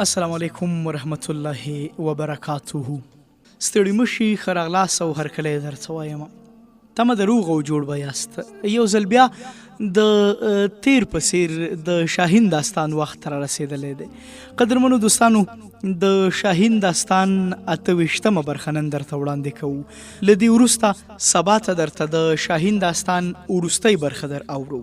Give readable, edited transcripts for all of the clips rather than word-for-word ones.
السلام علیکم ورحمت الله وبرکاته. ستړي مشي ښه راغلاست او هرکلی درته وایم. تمه د روغ او جوړ به یاست. یو ځل بیا د تیر په څیر د شاهین داستان وخت را رسېدلی دی. قدرمنو دوستانو، د شاهین داستان 28مه برخه نن درته وړاندې کوو. له دې وروسته سبا ته درته د شاهین داستان وروستۍ برخه در اورو.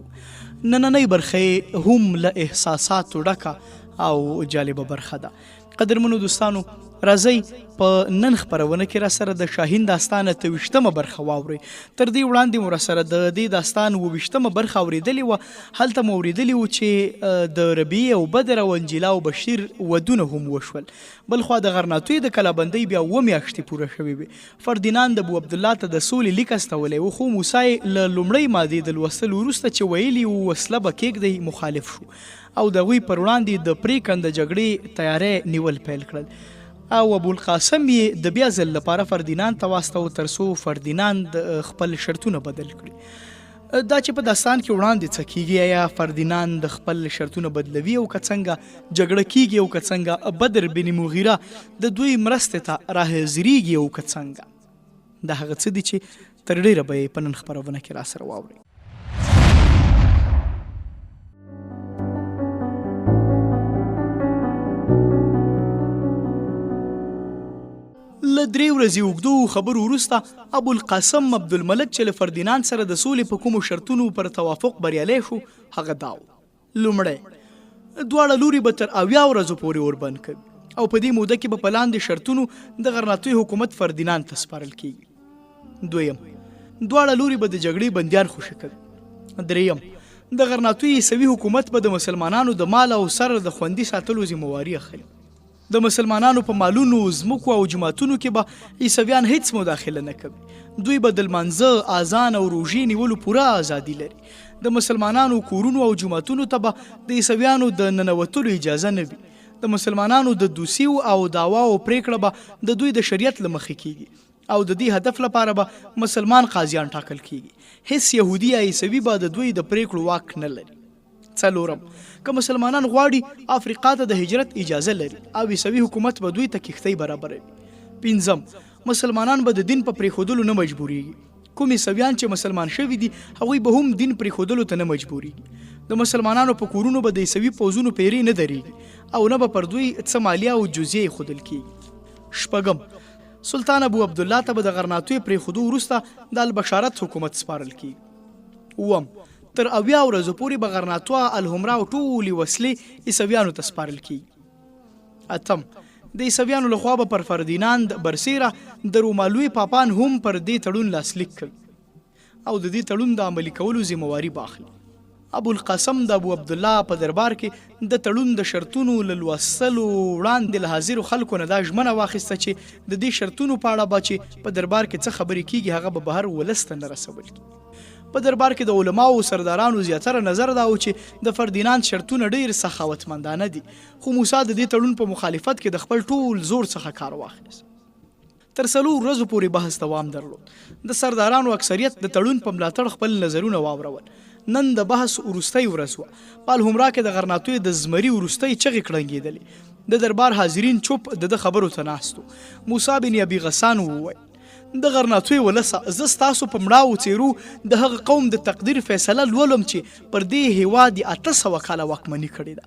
نننۍ برخه هم له احساساتو ډکه او جالبه برخه ده. قدرمنو دوستانو، راځئ په نن خپرونه کې را سره د شاهین داستان 28مه برخه واورئ. تر دې وړاندې مو را سره د دې داستان 28مه برخه اورېدلې وه. هلته مو اورېدلي وو چې د ربیع او بدر او انجیلا او بشیر ودونه هم وشول. بلخوا د غرناطوی د کلابندۍ بیا 7 میاشتې پوره شوې وې. فردیناند ابو عبدالله ته د سولې لیک استولی و، خو موسی له لومړۍ مادې د لوستلو وروسته چې ویلي و وسله به کېږدئ مخالف شو او د هغوی پر وړاندې د پرېکنده جګړې تیاری نیول پیل کړل. او ابوالقاسم یې د بیا ځل لپاره فردیناند ته واستو تر څو فردیناند خپل شرطونه بدل کړي. دا چې په داستان کې وړاندې څه کیږي، یا فردیناند خپل شرطونه بدلوي او که څنګه جګړه کیږي او که څنګه بدر بن مغیره د دوی مرستې ته راحاضریږي او که څنګه، دا هغه څه دي چې تر ډیره به یې په نن خپرونه کې را سره واورئ. له 3 ورځې اوږدو خبرو وروسته ابوالقاسم عبدالملک چې له فردیناند سره د سولې په کومو شرطونو پر توافق بریالی شو، هغه دا و: لومړی، دواړه لوري به تر 80 ورځو پورې اوربند کوي او په دې موده کې به په لاندې شرطونو د غرناطوی حکومت فردیناند ته سپارل کیږي. دویم، دواړه لوري به د جګړې بندیان خوشي کوي. دریم، د غرناطوی عیسوي حکومت به د مسلمانانو د مال او سر د خوندي ساتلو ذمهواري اخلي. د مسلمانانو په مالونو، ځمکو او جوماتونو کې به عیسویان هیڅ مداخله نه کوي. دوی به د لمانځه، اذان او روژې نیولو پوره ازادي لري. د مسلمانانو کورونو او جوماتونو ته به د عیسویانو د ننوتلو اجازه نه وي. د مسلمانانو د دوسیو او دعواو پریکړه به د دوی د شریعت له مخې کیږي او د دې هدف لپاره به مسلمان قاضیان ټاکل کیږي. هیڅ یهودي یا عیسوي به د دوی د پریکړو واک نه لري. څلورم، که مسلمانان غواړي افریقا ته د هجرت اجازه لري او عیسوي حکومت به دوی ته کښتۍ برابروي. پنځم، مسلمانان به د دین په پرېښودلو نه مجبوریږي. کوم عیسویان چې مسلمان شوي دي هغوی به هم دین پرېښودلو ته نه مجبوریږي. د مسلمانانو په کورونو به د عیسوي پوځونو پیرې نه درېږي او نه به پر دوی څه مالیه او جزیه ایښودل کیږي. شپږم، سلطان ابو عبدالله ته به د غرناطوی پرېښودو وروسته د البشارت حکومت سپارل کیږي. اووم، تر 80 ورځو پورې به غرناطوه، الحمرا او ټولې وسلې عیسویانو ته سپارل کیږي. اتم، د عیسویانو لخوا به پر فردیناند برسیره د رومالوي پاپان هم پر دې تړون لاسلیک کوي او د دې تړون د عملي کولو ذمهواري به اخلي. ابوالقاسم د ابو عبدالله په دربار کې د تړون د شرطونو له لوستلو وړاندې له حاضرو خلکو نه دا ژمنه واخیسته چې د دې شرطونو په اړه به چې په دربار کې څه خبرې کیږي هغه به بهر ولس ته نه رسول کیږي. په دربار کې د علماو او سردارانو زیاتره نظر دا و چې د فردیناند شرطونه ډیر سخاوتمندانه دي، خو موسی د دې تړون په مخالفت کې د خپل ټول زور څخه کار واخیست. تر 4 ورځو پورې بحث دوام درلود. د سردارانو اکثریت د تړون په ملاتړ خپل نظرونه واورول. نن د بحث وروستۍ ورځ وه. په الحمرا کې د غرناطوی د زمري وروستۍ چغې کړنګېدلې. د دربار حاضرین چوپ د خبرو ته ناست وو. موسی بن ابي غسان وویل: د غرناطوی ولسه، زه ستاسو په مړاوو څیرو د هغه قوم د تقدیر فیصله لولم چې پر دې هیواد 800 کاله واکمني کړې ده.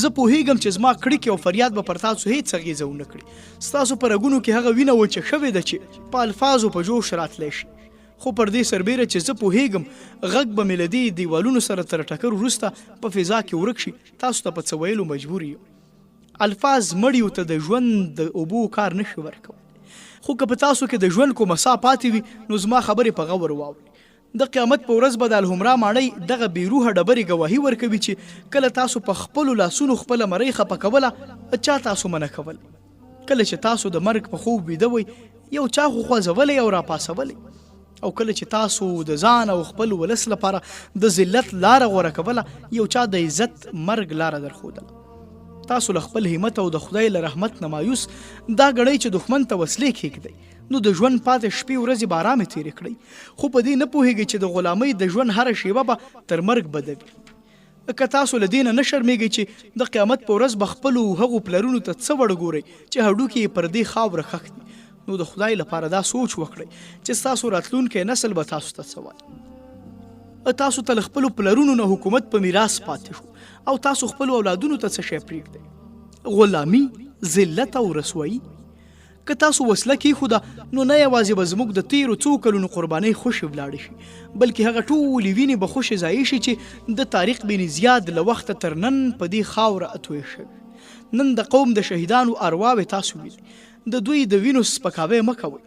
زه پوهیږم چې زما کړکې او فریاد به پر تاسو هیڅ اغیزه ونه کړي. ستاسو په رګونو کې هغه وینه وچه شوې ده چې په الفاظو په جوش راتلی شي، خو پر دې سربیره چې زه پوهیږم غږ به مې له دې دیوالونو سره تر ټکر وروسته په فضا کې ورک شي، تاسو ته په څه ویلو مجبور یم. الفاظ مړیو ته د ژوند د اوبو کار نشي ورکولی، خو که په تاسو کې د ژوند کومه ساه پاتې وي نو زما خبرې په غور واورئ. د قیامت په ورځ به د الحمرا ماڼۍ دغه بیروحه ډبرې ګواهي ورکوي چې کله تاسو په خپلو لاسونو خپله مرۍ خپه کوله چا تاسو منع کول. کله چې تاسو د مرګ په خوب ویده وئ یو چا خو خوځولی او راپاسولی، او کله چې تاسو د ځان او خپل ولس لپاره د ذلت لاره غوره کوله یو چا د عزت مرګ لاره درښودله. تاسو له خپل همت او د خدای له رحمت نه مایوس دا ګڼئ چې دښمن ته وسلې کېږدئ، نو د ژوند پاتې شپې ورځې به ارامې تېرې کړئ، خو په دې نه پوهیږئ چې د غلامۍ د ژوند هره شیبه به تر مرګ بده وي. که تاسو له دې نه نه شرمېږئ چې د قیامت په ورځ به خپلو هغو پلرونو ته څه وړ ګورئ چې هډوکي یې پر دې خاوره ښخ دي، نو د خدای لپاره دا سوچ وکړئ چې ستاسو راتلونکی نسل به تاسو ته څه وایي. تاسو ته له خپلو پلرونو نه حکومت په میراث پاتې شو او تاسو خپلو اولادونو ته څه شی پرېږدئ؟ غلامي، ذلت او رسوایي. که تاسو وسله کېښوده نو نه یوازې به زموږ د تیرو څو کلونو قربانۍ خوشې ولاړې شي، بلکې هغه ټولې وینې به خوشې ضایع شي چې د تاریخ بین زیاد له وخته تر نن په دې خاوره اتوې شوي. نن د قوم د شهیدانو ارواوې تاسو وینئ، د دوی د وینو سپکاوی مه کوئ.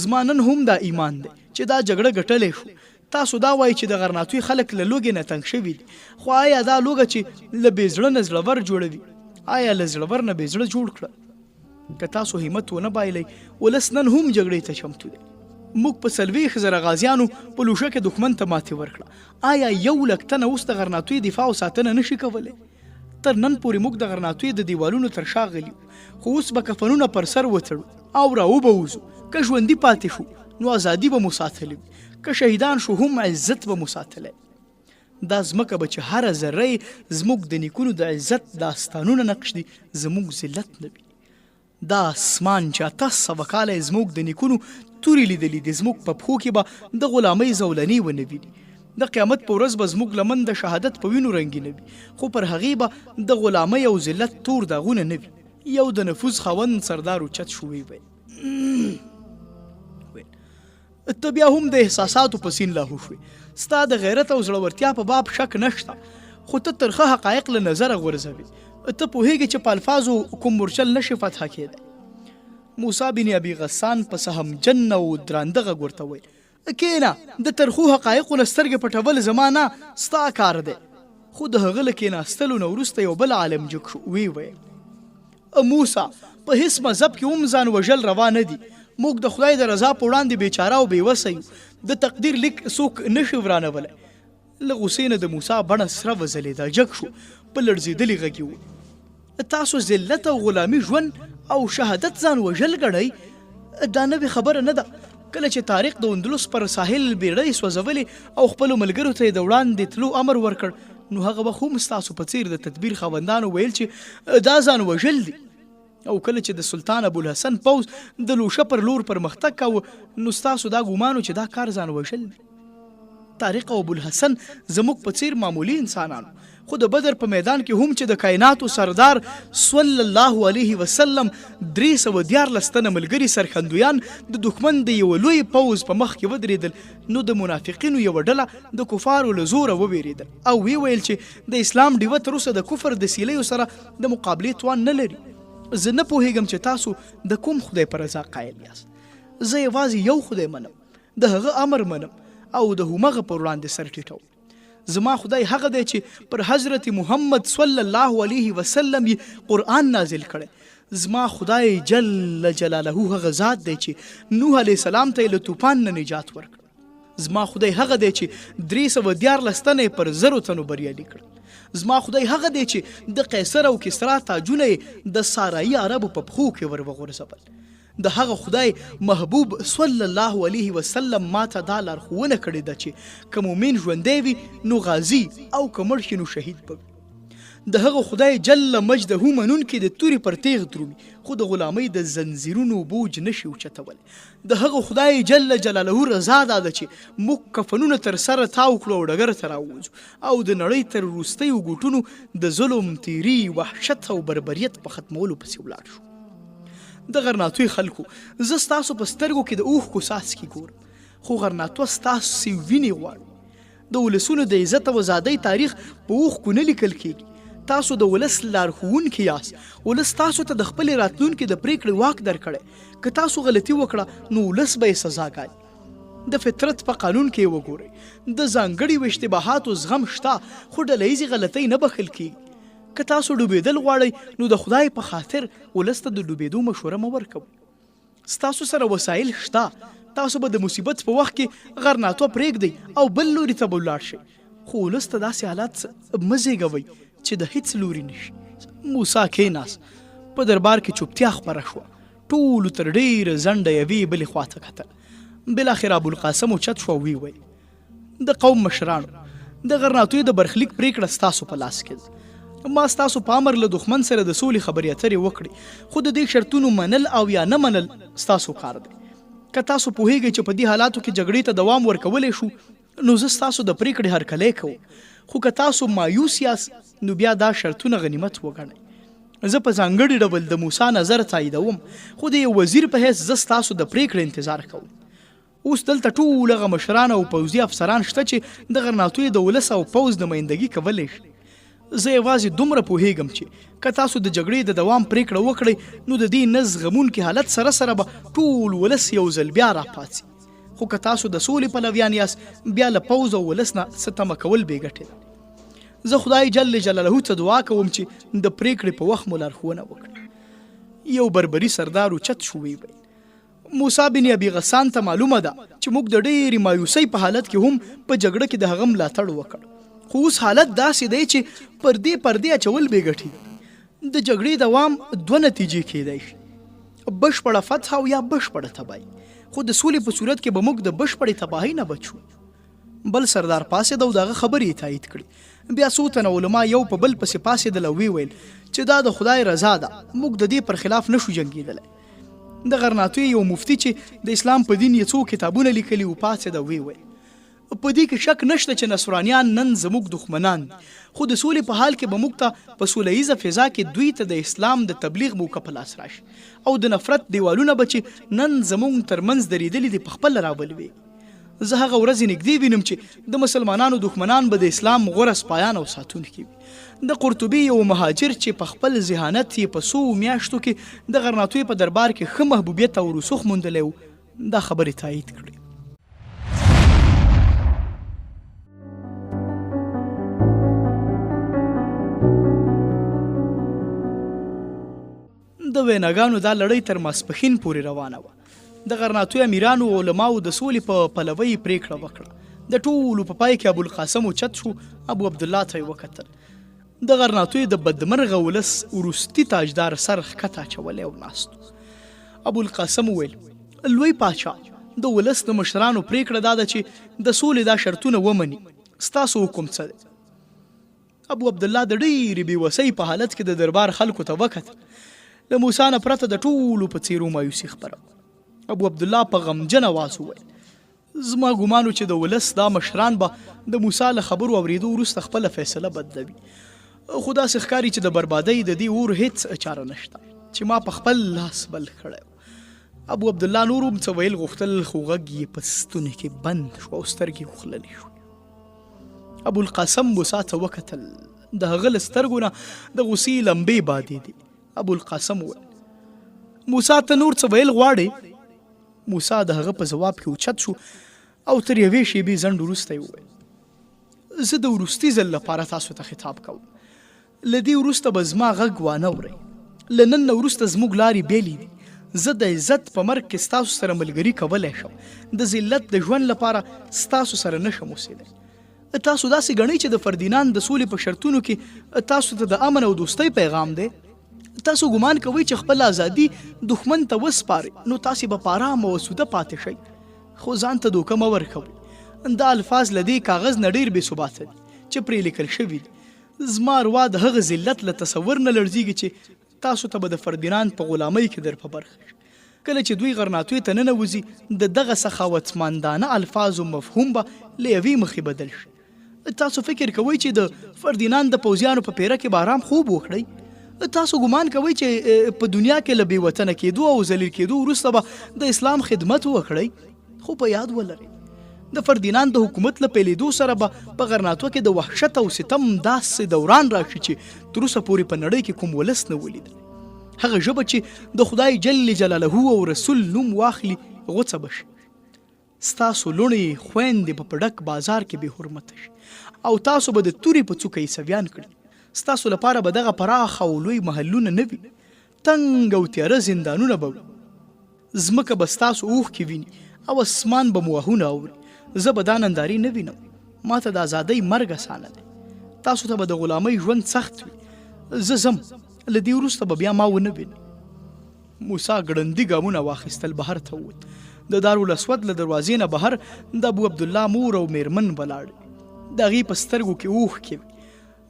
زما نن هم دا ایمان دی چې دا جګړه ګټلی شو. تاسو دا وایئ چې د غرناطوي خلک له لوږې نه تنګ شوي دي، خو آیا دا لوږه چې له بې زړه نه زړور جوړوي، آیا له زړور نه بې زړه جوړ کړه؟ که تاسو همت ونه بایلئ، ولس نن هم جګړې ته چمتو دی. موږ په 40,000 غازیانو په لوشه کې دښمن ته ماتې ورکړه. آیا 100,000 تنه اوس د غرناطوي دفاع او ساتنه نشي کولی؟ تر نن پورې موږ د غرناطوي د دیوالونو تر شا غلي وو، خو اوس به کفنونه پر سر وتړو او راوبوځو. که ژوندي پاتې شو نو ازادي به مو ساتلې وي، که شهیدان شو هم عزت به مو ساتلی. دا ځمکه به چې هره ذره زموږ د نیکونو د عزت داستانونه نقش دي، زموږ ذلت نه وي. دا اسمان چې 800 کاله یې زموږ د نیکونو تورې لیدلي دي، زموږ په پښو کې به د غلامۍ زولنې ونه ویني. د قیامت په ورځ به زموږ لمن د شهادت په وینو رنګینه وي، خو پر هغې به د غلامۍ او ذلت تور داغونه نه وي. یو د نفوذ خاوند سردار اوچت شو ویل ته بیا هم د احساساتو په سین لاهو شوې. ستا د غیرت او زړورتیا په باب شک نشته، خو ته ترخه حقایق له نظره غورځوي. ته پوهیږي چې په الفاظو کوم مورچل نشي فتح کېدی. موسی بن ابي غسان په سهمجن او درانده غږ ورته وویل، کېنه، د ترخو حقایقو نه سترګې پټول زما نه ستا کار دی. خو د هغه له کېناستلو نه وروسته یو بل عالم جګ شو، ویل موسی، په هیڅ مذهب کې هم ځان وژل روا نه دي. موږ د خدای د رضا په وړاندې بیچاره او بېوسه یو، د تقدیر لیک څوک نشي ورانولی. له غوسې نه د موسی بڼه سره وځلېده، جګ شو، په لړزېدلي غږ یې وویل، تاسو ذلت او غلامي ژوند او شهادت ځان وژل ګڼئ؟ دا نوې خبره نه ده. کله چې طارق د اندلس پر ساحل بیړۍ سوځولې او خپلو ملګرو ته یې د وړاندې تلو امر ورکړ، نو هغه وخت هم ستاسو په څیر د تدبیر خاوندانو ویل چې دا ځان وژل دي. او کله چې د سلطان ابوالحسن پوځ د لوشه پر لور پرمختګ کاوه، نو ستاسو دا ګومان و چې دا کار ځان وژل دی. طارق او ابوالحسن زموږ په څیر معمولي انسانانو، خو د بدر په میدان کې هم چې د کائناتو سردار صلی الله علیه وسلم 314 تنه ملګري سرخندویان د دښمن د یو لوی پوځ په مخ کې ودرېدل، نو د منافقینو یوه ډله د کفارو له زوره وویرېدل او ویل چې د اسلام ډیوه تر اوسه د کفر د سیلیو سره د مقابلې توان نه لري. زه نه پوهیږم چې تاسو د کوم خدای پر رضا قایل یاست. زه یوازې یو خدای منم، د هغه امر منم او د همغه پر وړاندې سر ټیټوم. زما خدای هغه دی چې پر حضرت محمد صلی الله علیه وسلم یې قرآن نازل کړی. زما خدای جل جلاله هغه ذات دی چې نوح علیه السلام ته یې له طوفان نه نجات ورکړ. زما خدای هغه دی چې 314 تنه پر 0 تنو بریالي کړل. زما خدای هغه دی چې د قیصر او کسرا تاجونه د سارایي عربو په پښو کې ور وغورځول. د هغه خدای محبوب صلی الله علیه وسلم ماته دا لارښوونه کړې ده چې که مؤمن ژوندی وي نو غازي او که مړ شي نو شهید به وي. د هغه خدای جل مجده منونکي د تورې پر تیغ درومي، خو د غلامۍ د زنځیرونو بوج نشي اوچتولی. د هغه خدای جل جلاله رضا دا ده چې موږ کفنونه تر سره تاو کړو او ډګر ته راووځو او د نړۍ تر وروستیو ګوټونو د ظلم، تیري، وحشت او بربریت په ختمولو پسې ولاړ شو. د غرناطوي خلکو، زه ستاسو په سترګو کې د اوښکو څاڅکي ګورم، خو غرناطوه ستاسو وینې غواړي. د ولسونو د عزت او ازادۍ تاریخ په اوښکو نه لیکل کیږي. تاسو د ولس لارښوونکي یاست. ولس تاسو ته د خپلې راتلونکي د پریکړې واک درکړی. که تاسو غلطي وکړه نو ولس به یې سزا ګالي. د فطرت په قانون کې وګورئ، د ځانګړي اشتباهاتو زغم شته، خو ډلهیزې غلطۍ نه بخښل کیږي. که تاسو ډوبېدل غواړئ نو د خدای په خاطر ولس ته د ډوبېدو مشوره مه ورکوئ. ستاسو سره وسایل شته، تاسو به د مصیبت په وخت کې غرناطوه پرېږدئ او بل لوري ته به ولاړ شئ، خو ولس ته داسې حالات مه زېږوئ چې د هیڅ لوري نشي. موسی کېناست، په دربار کې چوپتیا خپره شوه. ټولو تر ډېره ځنډه یوې بلې خواته کتل. بالاخره ابوالقاسم اوچت شو او ویل، د قوم مشرانو، د غرناطیو د برخلیک پریکړه ستاسو په لاس کې ده. ما ستاسو په امر له دښمن سره د سولې خبرې اترې وکړې، خو د دې شرطونو منل او یا نه منل ستاسو کار دی. که تاسو پوهیږئ چې په دې حالاتو کې جګړې ته دوام ورکولی شو، نو زه ستاسو د پریکړې هرکلی کوم. خو که تاسو مایوس یاست، نو بیا دا شرطونه غنیمت وګڼئ. زه په ځانګړي ډول د موسی نظر تاییدوم، خو د یو وزیر په حیث زه ستاسو د پریکړې انتظار کوم. اوس دلته ټول هغه مشران او پوځي افسران شته چې د غرناطیو د ولس او پوځ نمایندګي کولی شي. زه یوازې دومره پوهیږم چې که تاسو د جګړې د دوام پریکړه وکړئ، نو د دې نه زغمونکي حالت سره سره به ټول ولس یو ځل بیا راپاڅي. خو که تاسو د سولې پلویان یاست، بیا له پوځ او ولس نه څه تمه کول بې ګټې ده. زه خدای جل جلاله ته دعا کوم چې د پریکړې په وخت مو لارښوونه وکړي. یو بربري سردار اوچت شو ویل، موسی بن ابي غسان ته معلومه ده چې موږ د ډېرې مایوسۍ په حالت کې هم په جګړه کې د هغه ملاتړ وکړ، خو اوس حالت داسې دی چې پردې اچول بې ګټې دي. د جګړې دوام دوه نتیجې کیدای شي، بشپړه فتح او یا بشپړه تباهي. خو د سولې په صورت کې به موږ د بشپړې تباهۍ نه بچو. بل سردار پاسېد او دغه خبرې یې تایید کړې. بیا څو تنه علما یو په بل پسې پاسېدل او ویل چې دا د خدای رضا ده، موږ د دې پر خلاف نشو جنګېدلی. د غرناطیو یو مفتی چې د اسلام په دین یې څو کتابونه لیکلي و پاسېد او ویل په دې کې شک نشته چې نصرانیان نن زموږ دښمنان دي، خو د سولې په حال کې به موږ ته په سوله ییزه فضا کې دوی ته د اسلام د تبلیغ موقع په لاس راشي او د نفرت دیوالونه به چې نن زموږ ترمنځ درېدلي دي په خپل رابلوي. زه هغه ورځې نږدې وینم چې د مسلمانانو دښمنان به د اسلام غوره سپایان او ساتونکي وي. د قرطبي یو مهاجر چې په خپل ذهانت یې په څو میاشتو کې د غرناطیو په دربار کې ښه محبوبیت او رسوخ موندلی و، دا خبرې تایید کړې. د ویناګانو دا لړۍ تر ماسپښین پورې روانه وه. د غرناطیو امیرانو او علماو د سولې په پلوۍ پریکړه وکړه. د ټولو په پای کې ابوالقاسم اوچت شو، ابو عبدالله ته یې وکتل. د غرناطیو د بدمرغه ولس وروستي تاجدار سر ښکته اچولی او ناست و. ابوالقاسم وویل، لوی پاچا، د ولس د مشرانو پریکړه دا ده چې د سولې دا شرطونه ومني. ستاسو حکم څه دی؟ ابو عبدالله د ډېرې بېوسۍ په حالت کې د دربار خلکو ته وکتل. له موسی نه پرته د ټولو په څېرو مایوسي خپره. ابو عبدالله په غمجن اواز وویل، زما ګمان و چې د ولس دا مشران به د موسی له خبرو اورېدو وروسته خپله فیصله بدلوي، خو داسې ښکاري چې د بربادۍ د دې اور هېڅ چاره نشته چې ما په خپل لاس بل کړی و. ابو عبدالله نور هم څه ویل غوښتل، خو غږ یې په ستوني کې بند شو او سترګې وخللې شوې. ابوالقاسم موسی ته وکتل، د هغه له سترګو نه د غوسې لمبې بادېدې. ابوالقاسم وویل، موسی ته نور څه ویل غواړې؟ موسی د هغه په ځواب کې اوچت شو او تر یوې شېبې ځنډ وروسته یې وویل، زه د وروستي ځل لپاره تاسو ته خطاب کوم. له دې وروسته به زما غږ وانه اورئ. له نن نه وروسته زموږ لارې بېلې دي. زه د عزت په مرګ کې ستاسو سره ملګري کولی شم، د ذلت د ژوند لپاره ستاسو سره نشم اوسېدی. تاسو داسې ګڼئ چې د فردیناند د سولې په شرطونو کې تاسو ته د امن او دوستۍ پیغام دی. تاسو ګمان کوئ چې خپل ازادي دښمن ته وسپارئ، نو تاسې به په ارامه او سوده پاتې شئ. خو ځان ته دوکه مه ورکوئ. دا الفاظ له دې کاغذ نه ډېر بې ثباته دي چې پرې لیکل شوي دي. زما اروا د هغه ذلت له تصور نه لړزېږي چې تاسو ته به د فردیناند په غلامۍ کې در په برخه شي. کله چې دوی غرناطیو ته ننوځي، د دغه سخاوتمندانه الفاظو مفهوم به له یوې مخې بدل شي. تاسو فکر کوئ چې د فردیناند د پوځیانو په پیره کې به ارام خوب وکړئ؟ تاسو ګمان کوئ چې په دنیا کې له بې وطنه کېدو او ذلیل کېدو وروسته به د اسلام خدمت وکړئ؟ خو په یاد ولرئ، د فردیناند د حکومت له پیلېدو سره به په غرناطیو کې د وحشت او ستم داسې دوران راشي چې تر اوسه پورې په نړۍ کې کوم ولس نه ولید. هغه ژبه چې د خدای جل جلاله او رسول نوم واخلي غوڅه به شي. ستاسو لوڼې خویندې به په ډک بازار کې بې حرمته شي او تاسو به د تورې په څوکه عیسویان کړي. ستاسو لپاره به دغه پراخ او لوی محلونه نه وي، تنګ او تیاره زندانونه به وي. ځمکه به ستاسو اوښکې ویني او اسمان به مو آهونه اوري. زه به دا نندارې نه وینم. ما ته د ازادۍ مرګ اسانه دی، تاسو ته به د غلامۍ ژوند سخت وي. زه ځم، له دې وروسته به بیا ما ونه ویني. موسی ګړندي ګامونه واخیستل، بهر ته ووت. د دارالاسود له دروازې نه بهر د ابو عبدالله مور او میرمن ولاړې. د هغې په سترګو کې اوښکې وې.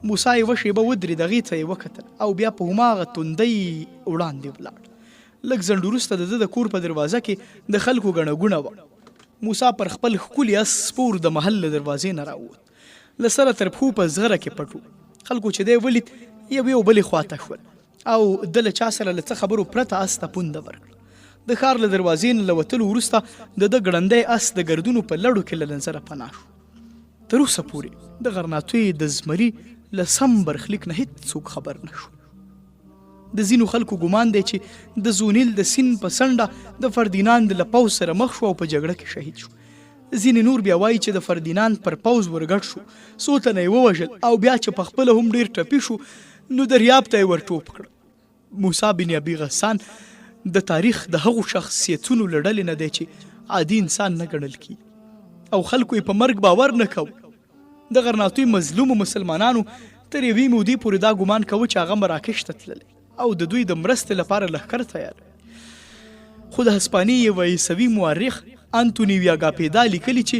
موسی یوه شیبه ودرېد، هغې ته یې وکتل او بیا په هماغه توندۍ وړاندې ولاړ. لږ ځنډ وروسته د ده د کور په دروازه کې د خلکو ګڼه ګوڼه وه. موسی پر خپل ښکلي اس سپور د محل له دروازې نه راووت. له سره تر پښو په زغره کې پټ و. خلکو چې دی ولید یو بلې خواته شول او ده له چا سره له څه خبرو پرته اس ته پونده ورکړه. د ښار له دروازې نه له وتلو وروسته د ده ګړندی اس د ګردونو په لړو کې له نظره پناه شو. تر اوسه پورې د غرناطۍ د زمري له سم برخلیک نه هېڅوک خبر نه شو. د ځینو خلکو ګمان دی چې د زونیل د سیند په څنډه د فردیناند له پوځ سره مخ شو او په جګړه کې شهید شو. ځینې نور بیا وایي چې د فردیناند پر پوځ ورګډ شو، څو تنه یې ووژل او بیا چې په خپله هم ډېر ټپي شو نو دریاب ته یې ور ټوپ کړ. موسی بن ابي غسان د تاریخ د هغو شخصیتونو له ډلې نه دی چې عادي انسان نه ګڼل کیږي او خلکو یې په مرګ باور نه کوه. د غرناطۍ مظلومو مسلمانانو تر یوې مودې پورې دا ګمان کوه چې هغه مراکش ته تللی او د دوی د مرستې لپاره لښکر تیار. خو د هسپانیې یو عیسوي مورخ انتونیو اګاپیدا لیکلي چې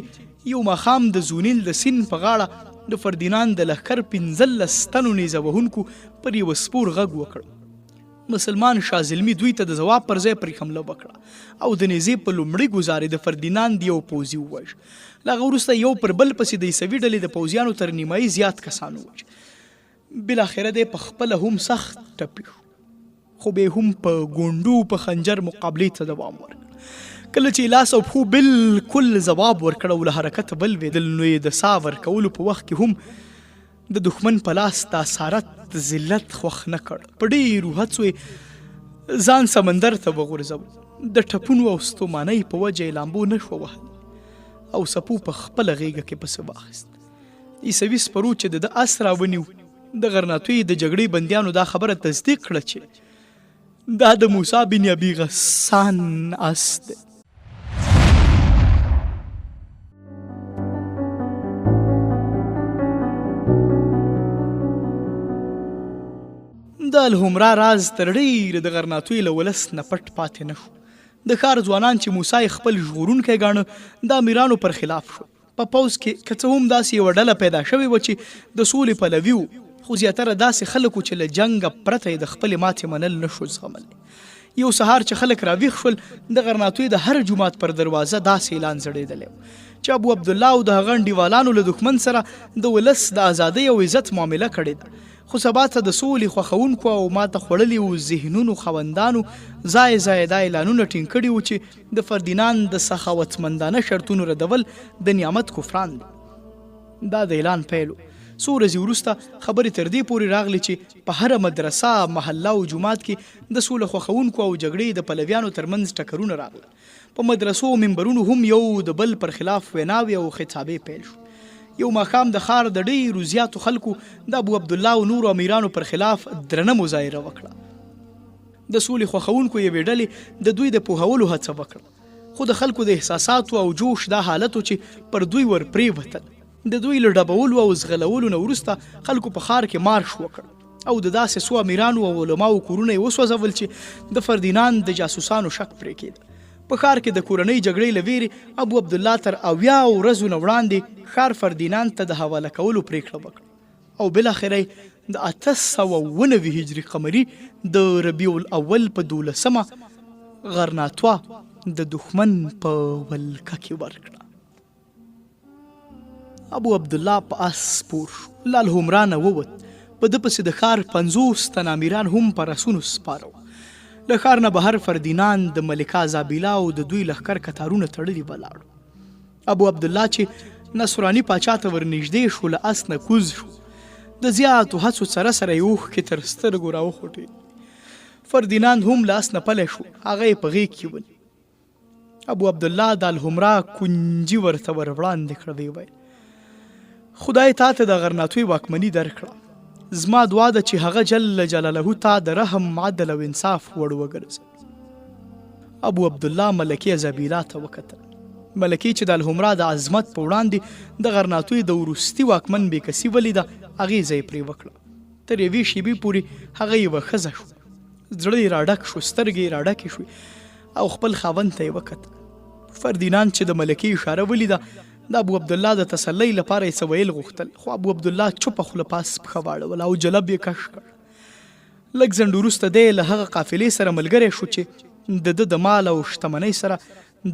یو ماښام د زونیل د سیند په غاړه د فردیناند د لښکر 15 تنو نیزه وهونکو پر یوه سپور غږ وکړ. مسلمان شازلمي دوی ته د ځواب پر ځای پرې حمله وکړه او د نیزې په لومړي ګزارې د فردیناند یو پوځي ووژ. له هغه وروسته یو پر بل پسې د عیسوي ډلې د پوځیانو تر نیمایي زیات کسان ووژ. بالاخره دی په خپله هم سخت ټپي شو، خو بیا هم په ګونډو په خنجر مقابلې ته دوام ورکړ. کله چې لاس او پښو بالکل ځواب ورکړ او له حرکته بل ویدل نو یې د سا ورکولو په وخت کې هم د دښمن په لاس د اسارت ذلت خوښ نه کړ. په ډېرو هڅو یې ځان سمندر ته وغورځول. د ټپونو او ستومانۍ په وجه یې لامبو نه شوه وهلی او سپو په خپله غېږه کې پسې واخیست. عیسوي سپرو چې د ده اس راونیو د غرناطۍ د جګړې بندیانو دا خبره تصدیق کړه چې دا د موسی بن ابي غسان اس دی. د الحمرا راز تر ډېره د غرناطۍ له ولس نه پټ پاتې نه شو. د ښار ځوانان چې موسی خپل ژغورونکی ګاڼه د امیرانو پر خلاف شو. په پوځ کې که څه هم داسې یوه ډله پیدا شوې وه چې د سولې پلوي وو، خو زیاتره داسې خلک چې له جنګه پرته یې د خپلې ماتې منل نه شو زغملی. یو سهار چې خلک راویښ شول د غرناطۍ د هر جومات پر دروازه داسې اعلان ځړېدلی و چې ابو عبدالله او د هغه انډیوالانو له دښمن سره د ولس د ازادۍ او عزت معامله کړې ده. خو سبا ته د سولې خوښونکو او ماته خوړلي وو ذهنونو خاوندانو ځای ځای دا اعلانونه ټینګ کړي وو چې د فردیناند د سخاوتمندانه شرطونو ردول د نعمت کفران دی. دا د اعلان پیل و. څو ورځې وروسته خبرې تر دې پورې راغلې چې په هره مدرسه، محله او جومات کې د سوله خوښونکو او جګړې د پلویانو ترمنځ ټکرونه راغله. په مدرسو او منبرونو هم یو د بل پر خلاف ویناوې او خطابې پیل شو. یو ماښام د ښار د ډېرو زیاتو خلکو د ابو عبدالله او نورو امیرانو پر خلاف درنه مظاهره وکړه. د سولې خوښونکو یوې ډلې د دوی د پوهولو هڅه وکړه، خو د خلکو د احساساتو او جوش دا حالت چې پر دوی ور پرېوتل. د دوی له ډبولو او زغلولو نه وروسته خلکو په ښار کې مارش وکړ او د داسې څو امیرانو او علماو کورونه یې وسوځول چې د فردیناند د جاسوسانو شک پرې کېده. په ښار کې د کورنۍ جګړې له ویرې ابو عبدالله تر 70 ورځو نه وړاندې ښار فردیناند ته د حواله کولو پرېکړه وکړه او بالاخره د 899 هجري قمري د ربیع الاول په 12مه غرناطوه د دښمن په ولکه کې ورکړه. ابو عبدالله په آس سپور شو، له الحمرا نه ووت. په ده پسې د ښار 50 تن امیران هم په رسونو سپاره. له ښار نه بهر فردیناند د ملکه زابیلا او د دوی لښکر کتارونه تړلي ولاړو. ابو عبدالله چې نصراني پاچا ته ورنږدې شو له اس نه کوز شو. د زیاتو هڅو سره سره یې اوښکې تر سترګو راوخوټې. فردیناند هم له اس نه پلی شو، هغه یې په غېږ کې ونیو. ابو عبدالله د الحمرا کنجي ورته ور وړاندې کړه، ویې ویل خدای تا ته د غرناطۍ واکمني درکړه. زما دعا ده چې هغه جل جلاله تا د رحم، عدل او انصاف وړ وګرځوي. ابو عبدالله ملکې زابیلا ته وکتل. ملکې چې د الحمرا د عظمت په وړاندې د غرناطۍ د وروستي واکمن بېکسي ولیده، اغېزه یې پرې وکړه. تر یوې شېبې پورې هغه یوه ښځه شو. زړه یې راډک شو، سترګې یې راډکې شوې او خپل خاوند ته یې وکتل. فردیناند چې د ملکې اشاره ولیده د ابو عبدالله د تسلی لپاره یې څه ویل غوښتل، خو ابو عبدالله چوپه خوله پاس پښه واړوله او جلب یې کش کړ. لږ ځنډ وروسته دی له هغه قافلې سره ملګری شو چې د ده د مال او شتمنۍ سره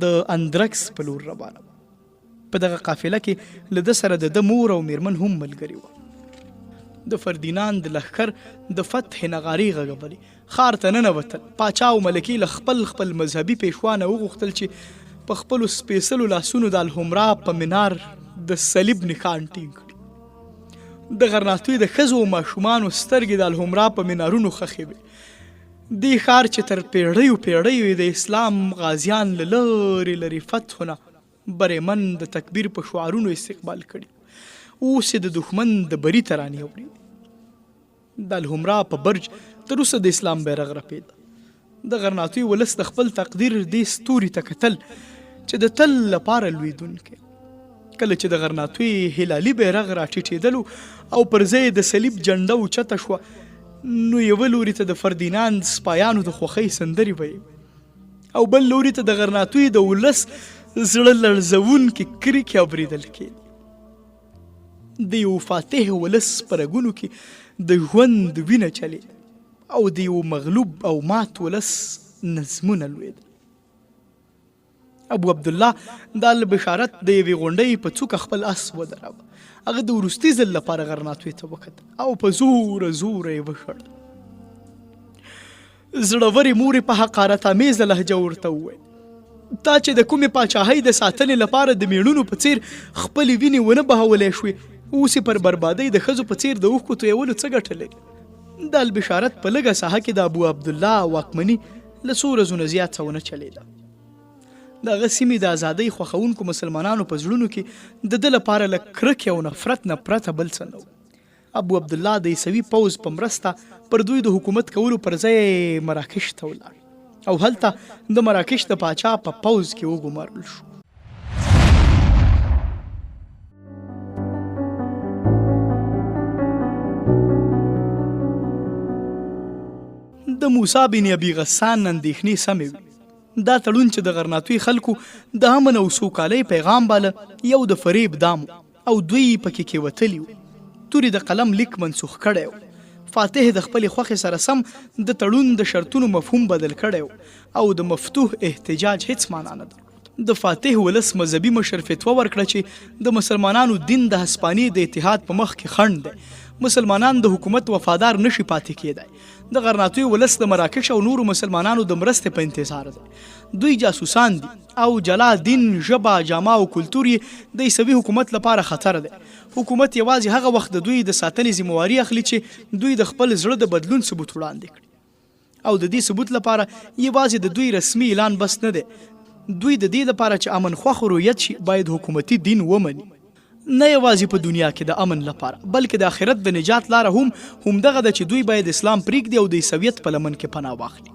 د اندرکس په لور روانه وه. په دغه قافله کې له ده سره د ده مور او میرمن هم ملګري وه. د فردیناند لښکر د فتح نغارې غږولې، ښار ته ننوتل. پاچا او ملکې له خپل مذهبي پیشوا نه وغوښتل چې په خپلو سپېڅلو لاسونو د الحمرا په منار د صلیب نښان ټینګ کړي. د غرناطوي د ښځو او ماشومانو سترګې د الحمرا په منارونو خښې وې. دې ښار چې تر پیړیو د اسلام غازیان له لرې فتحو نه بریمن د تکبیر په شعارونو استقبال کړي، اوس یې د دښمن د بري ترانې اوري. د الحمرا په برج تر اوسه د اسلام بیرغ رپېده. د غرناطوي ولس د خپل تقدیر دې ستوري ته کتل چې د تل لپاره لویدونکی. کله چې د غرناطوي هلالي بیرغ راټیټېدلو او پر ځای د صلیب جنډه اوچته شوه، نو یوه لوري ته د فردیناند سپایانو د خوښۍ سندرې ویل او بل لوري ته د غرناطوي د ولس زړه لړزونکي کرښې اورېدل کېدې. د یو فاتح ولس په رګونو کې د ژوند وینه چلېده او د یو مغلوب او مات ولس نظمونه لوېدل. ابو عبدالله دا له بشارت د یوې غونډۍ په څوکه خپل اس ودراوه. هغه د وروستي ځل لپاره غرناطوي ته وکتل او په زوره یې وشړل. زړورې مورې په حقارت امیزه لهجه ورته وویل، تا چې د کومې پاچاهۍ د ساتنې لپاره د میړونو په څیر خپلې وینې ونه بهولی شوې، اوس یې پر بربادۍ د ښځو په څیر د اوښکو تویولو څه ګټه لري؟ د البشارت په لږه ساحه کې د ابو عبدالله واکمني له څو ورځو نه زیات څه ونه چلېده. د هغه سیمې د ازادۍ خوښوونکو مسلمانانو په زړونو کې د ده لپاره له کرکې او نفرت نه پرته بل څه نه و. ابو عبدالله د عیسوي پوځ په مرسته پر دوی د حکومت کولو پر ځای مراکش ته ولاړ او هلته د مراکش د پاچا په پوځ کې وګمارل شو. د موسی بن ابي غسان اندېښنې سمې وي. دا تړون چې د غرناطوي خلکو د امن او سوکالۍ پیغام باله یو د فریب دام او دوی پکې کېوتلي وو. تورې د قلم لیک منسوخ کړی و. فاتح د خپلې خوښې سره سم د تړون د شرطونو مفهوم بدل کړی او د مفتوح احتجاج هیڅ معنا نه درلود. د فاتح ولس مذهبي مشر فتوا ورکړه چې د مسلمانانو دین د هسپانیې د اتحاد په مخ کې خنډ دی. مسلمانان د حکومت وفادار نشي پاتې کېدای. د غرناطوي ولس د مراکش او نورو مسلمانانو د مرستې په انتظار دی. دوی جاسوسان دي او جلا دین، ژبه، جامه او کلتور یې د عیسوي حکومت لپاره خطر دی. حکومت یوازې هغه وخت د دوی د ساتنې ذمهواري اخلي چې دوی د خپل زړه د بدلون ثبوت وړاندې کړي او د دې ثبوت لپاره یوازې د دوی رسمي اعلان بس نه دی. دوی د دې لپاره چې امن خوښ رویت شي باید حکومتي دین ومني، نه یوازې په دنیا کې د امن لپاره بلکې د آخرت د نجات لاره هم دغه ده چې دوی باید اسلام پرېږدي او د عیسویت په لمن کې پناه واخلي.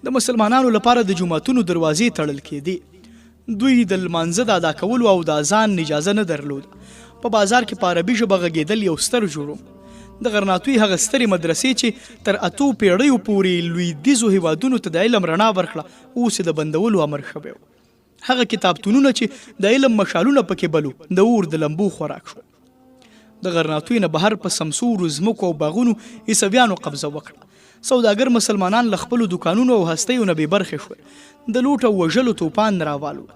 د مسلمانانو لپاره د جوماتونو دروازې تړل کېدې. دوی د لمانځه د ادا کولو او د اذان اجازه نه درلود. په بازار کې په عربي ژبه غږېدل یو ستر جرم. د غرناطوي هغه سترې مدرسې چې تر 8 پیړیو پورې لویدیځو هیوادونو ته د علم رڼا ورکړه، اوس یې د بندولو امر شوی و. هغه کتابتونونه چې د علم مشالونه پکې بلو د اور د لمبو خوراک شو. د غرناطوي نه بهر په سمسورو ځمکو او باغونو عیسویانو قبضه وکړه. سوداګر مسلمانان له خپلو دوکانونو او هستیو نه بې برخې شول. د لوټ او وژلو توپان راوالو.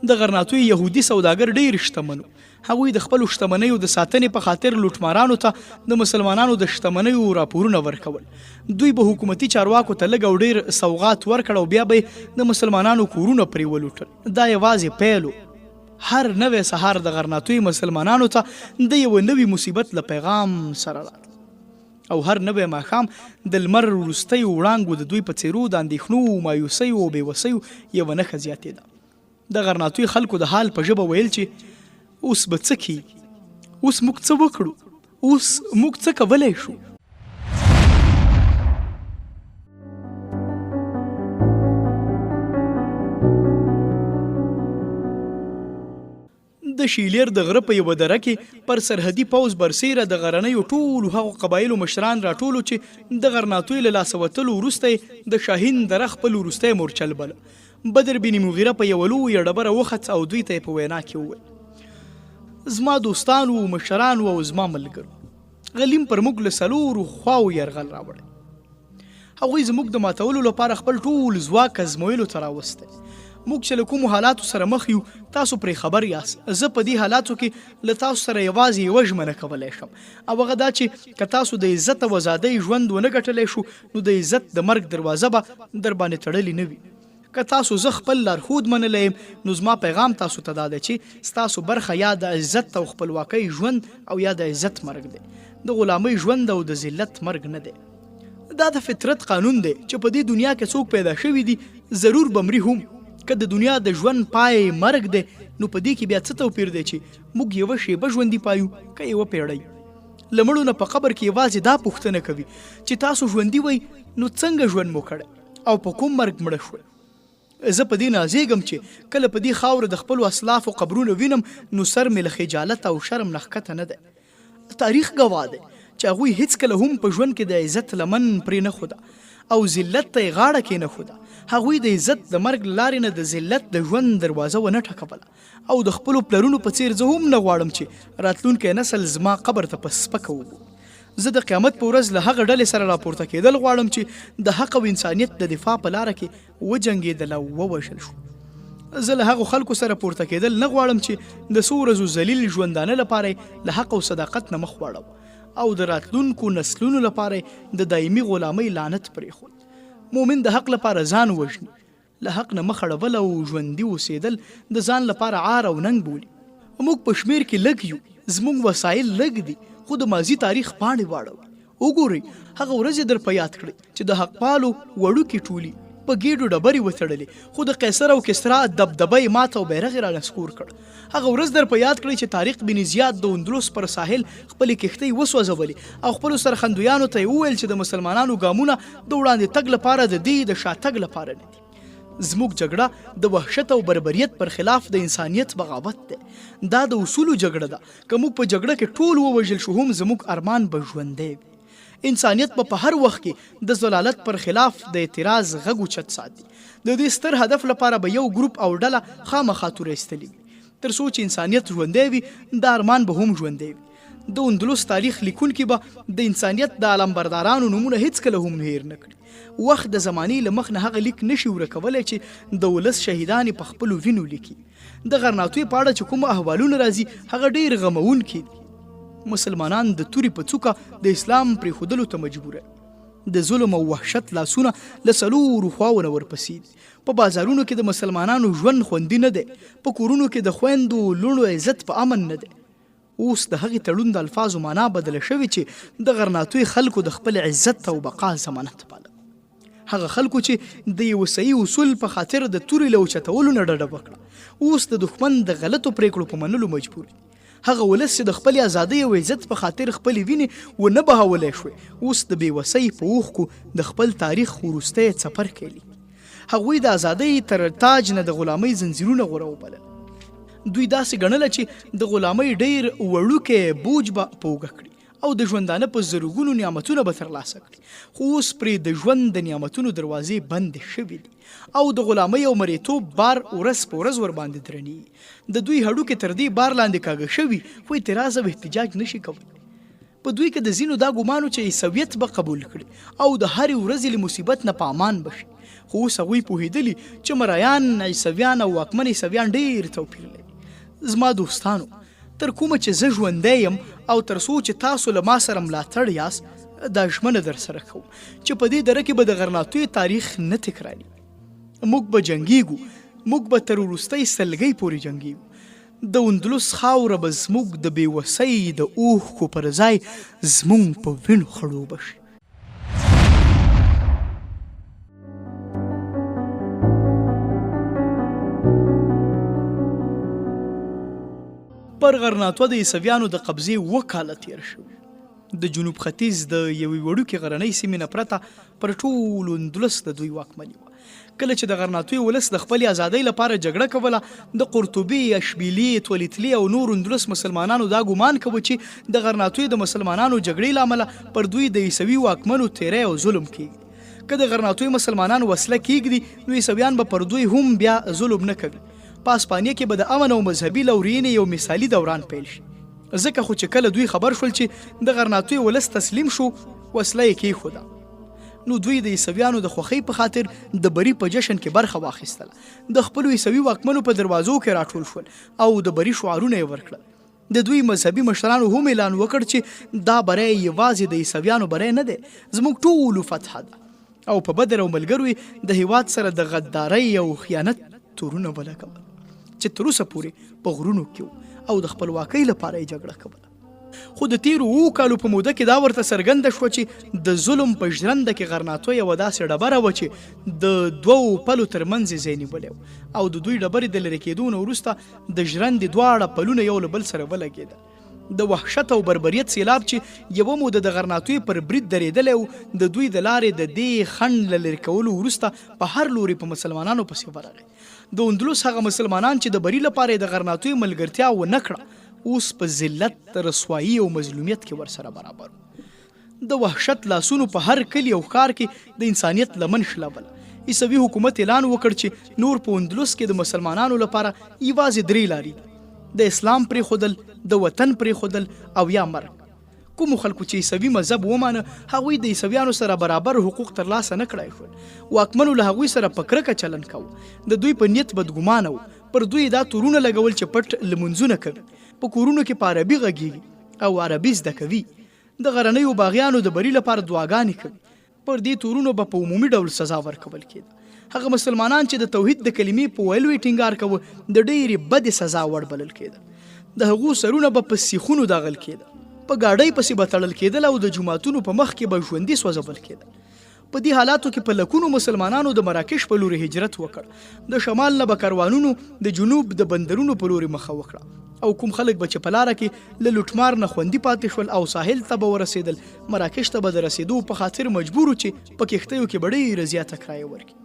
د غرناطوي یهودي سوداګر ډېر شتمن وو. هغوی د خپلو شتمنیو د ساتنې په خاطر لوټمارانو ته د مسلمانانو د شتمنیو راپورونه ورکول. دوی به حکومتي چارواکو ته لږ او ډېر سوغات ورکړ او بیا به د مسلمانانو کورونه پرې ولوټل. دا یوازې پیل و. هر نوی سهار د غرناطوي مسلمانانو ته د یو نوي مصیبت له پیغام سره راتل او هر نوی ماښام د لمر وروستیو وړانګو د دوی په څېرو د اندېښنو، مایوسیو او بېوسیو یوه نښه زیاتېده. د غرناطوي خلکو د حال په ژبه ویل چې اوس به څه کېږي، اوس موږ څه وکړو، اوس موږ څه کولی شو. د شیلیر د غره په یوه دره کې پر سرحدي پوځ برسیره د غرنیو ټولو هغو قبایلو مشران راټولو چې د غرناطوي له لاسه وتلو وروسته د شاهین دره خپل وروستی مورچل بله. بدر بن مغیره په یوه لویه ډبره وخت او دوی ته یې په وینا کې وویل زما دوستانو، مشرانو او زما ملګرو غلیم پر موږ له څلورو خواو یرغل راوړی. هغوی زموږ د ماتولو لپاره خپل ټول ځواک ازمویلو ته راوستی. موږ چې له کومو حالاتو سره مخ یو تاسو پرې خبر یاست. زه په دې حالاتو کې له تاسو سره یوازې یوه ژمنه کولی شم، او هغه دا چې که تاسو د عزت او ازادۍ ژوند ونه ګټلی شو نو د عزت د مرګ دروازه به در باندې تړلې نه وي. که تاسو زه خپل لارښود منلی یم نو زما پیغام تاسو ته دا دی چې ستاسو برخه یا د عزت او خپلواکۍ ژوند او یا د عزت مرګ دی، د غلامۍ ژوند او د ذلت مرګ نه دی. دا د فطرت قانون دی چې په دې دنیا کې څوک پیدا شوي دي ضرور به مري هم. که د دنیا د ژوند پای مرګ دی نو په دې کې بیا څه توپیر دی چې موږ یوه شیبه ژوندي پایو که یوه پیړۍ. له مړو نه په قبر کې یوازې دا پوښتنه کوي چې تاسو ژوندي وئ نو څنګه ژوند مو کړی او په کوم مرګ مړه شوئ. زه په دې نازېږم چې کله په دې خاوره د خپلو اسلافو قبرونه وینم نو سر مې له خجالت او شرم نه ښکته نه دی. تاریخ ګواه دی چې هغوی هیڅکله هم په ژوند کې د عزت لمن پرې نه خوده او ذلت ته یې غاړه کې نه خوده. هغوی د عزت د مرګ له لارې نه د ذلت د ژوند دروازه ونه ټکوله او د خپلو پلرونو په څیر زه هم نه غواړم چې راتلونکی نسل زما قبر ته په سپکه وګوري. زه د قیامت په ورځ له هغه ډلې سره راپورته کېدل غواړم چې د حق او انسانیت د دفاع په لاره کې وجنګېدل او ووژل شو. زه له هغو خلکو سره پورته کېدل نه غواړم چې د څو ورځو ذلیل ژوندانه لپاره له حق او صداقت نه مخ واړو او د راتلونکو نسلونو لپاره د دایمي غلامۍ لعنت پرېښود. مومن د حق لپاره ځان وژني، له حق نه مخ اړول او ژوندي اوسېدل د ځان لپاره عار او ننګ بولي. موږ په شمېر کې لږ یو، زموږ وسایل لږ دي، خو د ماضي تاریخ پاڼې واړوئ. وګورئ هغه ورځې در په یاد کړئ چې د حقپالو وړوکې ټولي په ګېډو ډبرې وتړلې خو د قیصر او کسرا دبدبه یې مات او بیرغ یې رانسکور کړ. هغه ورځ در په یاد کړئ چې طارق بن زیاد د اندلس پر ساحل خپلې کښتۍ وسوځولې او خپلو سرخندویانو ته یې وویل چې د مسلمانانو ګامونه د وړاندې تګ لپاره د دې د شاتګ لپاره نه دي. زموږ جګړه د وحشت او بربریت پر خلاف د انسانیت بغاوت دی. دا د اصولو جګړه ده. که موږ په جګړه کې ټول ووژل شو هم زموږ ارمان به ژوندی وي. انسانیت په هر وخت کې د ضلالت پر خلاف د اعتراض غږ اوچت ساتي. د دې ستر هدف لپاره به یو ګروپ او ډله خامخا توره ایستلې وي. تر څو چې انسانیت ژوندی وي دا ارمان به هم ژوندی وي. د اندلس تاریخ لیکونکي به د انسانیت د علمبردارانو نومونه هیڅکله هم هیر نه کړي. وخت د زمانې له مخ نه هغه لیک نشي ورکولی چې د ولس شهیدانې په خپلو وینو لیکي. د غرناطوي په اړه چې کوم احوالونه راځي هغه ډېر غموونکي دي. مسلمانان د تورې په څوکه د اسلام پرېښودلو ته مجبوره. د ظلم او وحشت لاسونه له څلورو خواو نه ورپسې دي. په بازارونو کې د مسلمانانو ژوند خوندي نه دی. په کورونو کې د خویندو لوڼو عزت په امن نه دی. اوس د هغې تړون د الفاظو معنا بدله شوې چې د غرناطوي خلکو د خپل عزت او بقا ضمانت باله. هغه خلکو چې د یو صحیح اصول په خاطر د تورې له اوچتولو نه ډډه وکړه اوس د دښمن د غلطو پرېکړو په منلو مجبور دي. هغه ولس چې د خپل ازادۍ او عزت په خاطر خپلې وینې ونه بهولی شوې اوس د بېوسۍ په اوښکو د خپل تاریخ وروستی څپر کوي. هغوی د ازادۍ تر تاج نه د غلامۍ زنځیرونه غوره وبلل. دوی داسې ګڼله چې د غلامۍ ډېر وړوکی بوج به په اوږه کړي او د ژوندانه په زرګونو نعمتونه به ترلاسه کړي. خو اوس پرې د ژوند د نعمتونو دروازې بندې شوې دي او د غلامۍ او مریتوب بار ورځ په ورځ ورباندې درنیږي. د دوی هډوکې تر دې بار لاندې کاږه شوي خو اعتراض او احتجاج نشي کولی. په دوی کې د ځینو دا ګمانو چې عیسویت به قبول کړي او د هرې ورځې له مصیبت نه په امان بشي. خو اوس هغوی پوهېدلي چې مرایان عیسویان او واکمن عیسویان ډېر توپیر لري. زما دوستانو تر کومه چې زه ژوندی یم او تر څو چې تاسو له ما سره ملاتړ یاست دا ژمنه در سره کوم چې په دې دره کې به د غرناطوي تاریخ نه تکراري. موږ به جنګیږو، موږ به تر وروستۍ سلګۍ پورې جنګیږو. د اندلس خاوره به زموږ د بېوسۍ د اوښکو پر ځای زموږ په وینو خړوبه شي. پر غرناطوه د عیسویانو د قبضې 7 کاله تېر شوي. د جنوب ختیځ د یوې وړوکې غرنۍ سیمې نه پرته پر ټول اندلس د دوی واکمني وه. کله چې د غرناطوي ولس د خپلې ازادۍ لپاره جګړه کوله د قرطبي، اشبیلي، تولیتلي او نور اندلس مسلمانانو دا ګمان کوه چې د غرناطوي د مسلمانانو جګړې له امله پر دوی د عیسوي واکمنو تیری او ظلم کیږي. که د غرناطوي مسلمانانو وسله کیږدي نو عیسویان به پر دوی هم بیا ظلم نه کوي. په اسپانیا کې به د امن او مذهبي لورینې یو مثالي دوران پیل شي. ځکه خو چې کله دوی خبر شول چې د غرناطوی ولس تسلیم شو، وسله یې کېښوده. نو دوی د عیسویانو د خوښۍ په خاطر د بری په جشن کې برخه واخیستله. د خپلو عیسوي واکمنو په دروازو کې راټول شول او د بری شعارونه یې ورکړل. د دوی مذهبي مشرانو هم اعلان وکړ چې دا بری یوازې د عیسویانو بری نه دی، زموږ ټولو فتحه ده. او په بدر او ملګرو د هیواد سره د غدارۍ او خیانت تورونه ولګول چې تر اوسه پورې په غرونو کې او د خپلواکۍ لپاره یې جګړه کوله. خو د تیرو 7 کالو په موده کې دا ورته څرګنده شوه چې د ظلم په ژرنده کې غرناطوی یوه داسې ډبره وه چې د 2 پلو ترمنځ یې ځای نیولی و او د دوی ډبرې د لرې کېدو نه وروسته د ژرندې دواړه پلونه یو له بل سره ولګېدل. د وحشت او بربریت سیلاب چې یوه موده د غرناطوی پر برید درېدلی و، د دوی د لارې د دې خنډ له لرې کولو وروسته په هر لوري په مسلمانانو پسې ورغی. د اندلس هغه مسلمانان چې د بری لپاره یې د غرناطوی ملګرتیا ونه کړه، اوس په ذلت، رسوایی او مظلومیت کې ورسره برابر. د وحشت لاسونو په هر کلي او ښار کې د انسانیت لمن شلول. عیسوي حکومت اعلان وکړ چې نور په اندلس کې د مسلمانانو لپاره یوازې 3 لارې دي: د اسلام پرېښودل، د وطن پرېښودل او یا مرګ. کومو خلکو چې عیسوي مذهب ومانه، هغوی د عیسویانو سره برابر حقوق ترلاسه نه کړای شول. واکمنو له هغوی سره په کرکه چلند کوه. د دوی په نیت بدګمانه و. پر دوی دا تورونه لګول چې پټ لمونځونه کوي، په کورونو کې په عربي غږیږي او عربي زده کوي. د غرنیو باغیانو د بری لپاره دعاګانې کوي. پر دې تورونو به په عمومي ډول سزا ورکول کېده. هغه مسلمانان چې د توحید د کلمې په ویلو یې ټینګار کوه، د ډېرې بدې سزا وړ بلل کېده. د هغو سرونه به په سیخونو داغل کېده، په ګاډۍ پسې به تړل کېدل او د جوماتونو په مخ کې به ژوندي سوځول کېدل. په دې حالاتو کې په لکونو مسلمانانو د مراکش په لوري هجرت وکړ. د شمال نه به کاروانونو د جنوب د بندرونو په لوري مخه وکړه او کوم خلک به چې په لاره کې له لوټمار نه خوندي پاتې شول او ساحل ته به ورسېدل، مراکش ته به د رسېدو په خاطر مجبور و چې په کښتیو کې به ډېره زیاته کرایه ورکړي.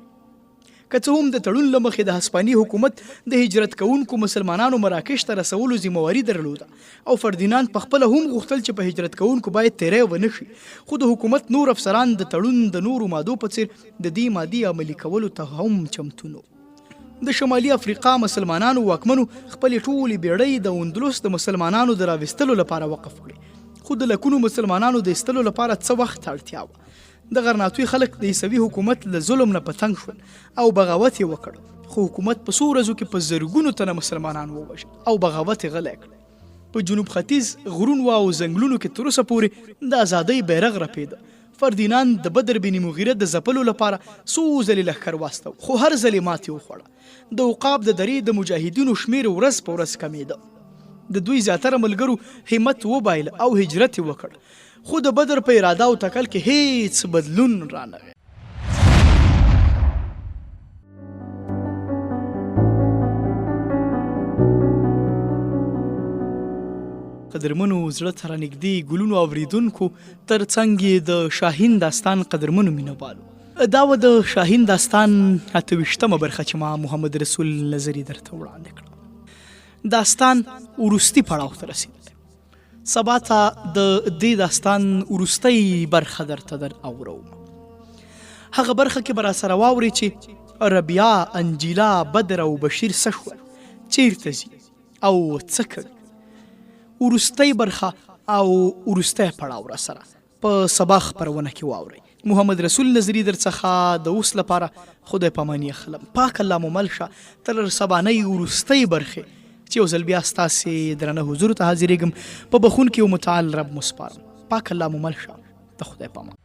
که څه هم د تړون له مخې د هسپاني حکومت د هجرت کوونکو مسلمانانو مراکش ته رسولو ذمهواري درلوده او فردیناند پخپله هم غوښتل چې په هجرت کوونکو باید تیری ونه شي، خو د حکومت نور افسران د تړون د نورو مادو په څیر د دې مادې عملي کولو ته هم چمتو نه. د شمالي افریقا مسلمانانو واکمنو خپلې ټولې بیړۍ د اندلس د مسلمانانو د راوستلو لپاره وقف کړې، خو د لکونو مسلمانانو د ایستلو لپاره څه وخت اړتیا وه. د غرناطوی خلک د عیسوي حکومت له ظلم نه په تنګ شول او بغاوت یې وکړ، خو حکومت په څو ورځو کې په زرګونو تنه مسلمانان ووژل او بغاوت یې غلی کړ. په جنوب ختیځ غرونو او ځنګلونو کې تر اوسه پورې د ازادۍ بیرغ رپېده. فردیناند د بدر بن مغیره د ځپلو لپاره څو ځلې لښکر واستو، خو هر ځل یې ماتې وخوړه. د عقاب د درې د مجاهدینو شمېر ورځ په ورځ کمېده. د دوی زیاتره ملګرو همت وبایله او هجرت یې وکړ، خو د بدر په اراده او تکل کې هیڅ بدلون رانغی. قدرمنو زړه ته رانږدې ګلونو اوریدونکو، تر څنګ یې د شاهین داستان قدرمنو مینوالو، دا و د شاهین داستان 28مه برخه چې ما محمد رسول نظري درته وړاندې کړه. داستان وروستي پړاو ته رسېدلی. سبا ته د دې داستان وروستۍ برخه درته در اورو. هغه برخه کې به راسره واورئ چې ربیعه، انجیلا، بدر او بشیر څه شول، چیرته ځي او څه کوي. وروستۍ برخه او وروستی پړاو راسره په سبا خپرونه کې واورئ. محمد رسول نظري در څخه د اوس لپاره خدای پاماني اخلم. پاک الله مو مل شه تر سبانۍ وروستۍ برخې چې یو ځل بیا ستاسې درنه حضور ته حاضرېږم. په بخونکي او متعال رب مو سپارم. پاک الله مو مل شه. د خدای پامان.